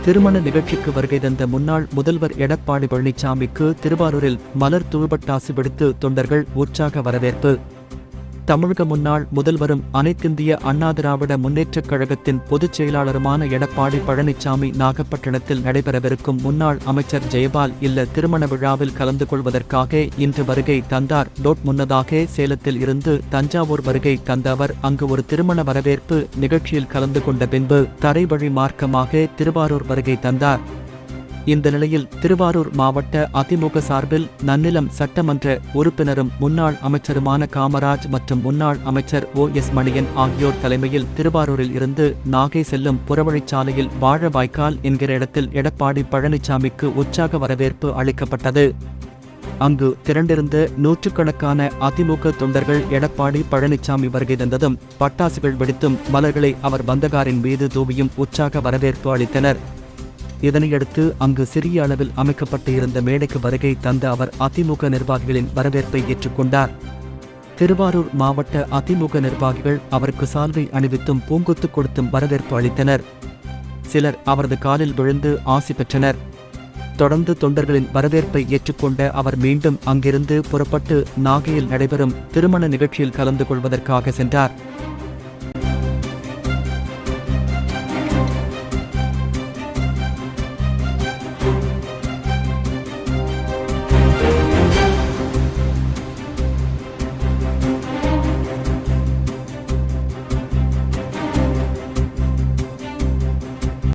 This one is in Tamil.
திருமண நிகழ்ச்சிக்கு வருகை தந்த முன்னாள் முதல்வர் எடப்பாடி பழனிசாமிக்கு திருவாரூரில் மலர் தூள்பட்டாசு வெடித்து தொண்டர்கள் உற்சாக வரவேற்பு. தமிழக முன்னாள் முதல்வரும் அனைத்திந்திய அண்ணா திராவிட முன்னேற்றக் கழகத்தின் பொதுச் செயலாளருமான எடப்பாடி பழனிசாமி நாகப்பட்டினத்தில் நடைபெறவிருக்கும் முன்னாள் அமைச்சர் ஜெயபால் இல்ல திருமண விழாவில் கலந்து கொள்வதற்காக இன்று வருகை தந்தார். முன்னதாக சேலத்தில் இருந்து தஞ்சாவூர் வருகை தந்த அவர் அங்கு ஒரு திருமண வரவேற்பு நிகழ்ச்சியில் கலந்து கொண்ட பின்பு தரைவழி மார்க்கமாக திருவாரூர் வருகை தந்தார். இந்த நிலையில் திருவாரூர் மாவட்ட அதிமுக சார்பில் நன்னிலம் சட்டமன்ற உறுப்பினரும் முன்னாள் அமைச்சருமான காமராஜ் மற்றும் முன்னாள் அமைச்சர் OS மணியன் ஆகியோர் தலைமையில் திருவாரூரில் இருந்து நாகை செல்லும் புறவழிச்சாலையில் வாழவாய்க்கால் என்கிற இடத்தில் எடப்பாடி பழனிசாமிக்கு உற்சாக வரவேற்பு அளிக்கப்பட்டது. அங்கு திரண்டிருந்த நூற்றுக்கணக்கான அதிமுக தொண்டர்கள் எடப்பாடி பழனிசாமி வருகை தந்ததும் பட்டாசுகள் வெடித்தும் மலர்களை அவர் வந்தகாரின் மீது தூவியும் உற்சாக வரவேற்பு அளித்தனர். இதனையடுத்து அங்கு சிறிய அளவில் அமைக்கப்பட்டு இருந்த மேடைக்கு வருகை தந்த அவர் அதிமுக நிர்வாகிகளின் வரவேற்பை ஏற்றுக்கொண்டார். திருவாரூர் மாவட்ட அதிமுக நிர்வாகிகள் அவருக்கு சால்வை அணிவித்தும் பூங்கொத்து கொடுத்தும் வரவேற்பு அளித்தனர். சிலர் அவரது காலில் விழுந்து ஆசி பெற்றனர். தொடர்ந்து தொண்டர்களின் வரவேற்பை ஏற்றுக்கொண்ட அவர் மீண்டும் அங்கிருந்து புறப்பட்டு நாகையில் நடைபெறும் திருமண நிகழ்ச்சியில் கலந்து கொள்வதற்காக சென்றார்.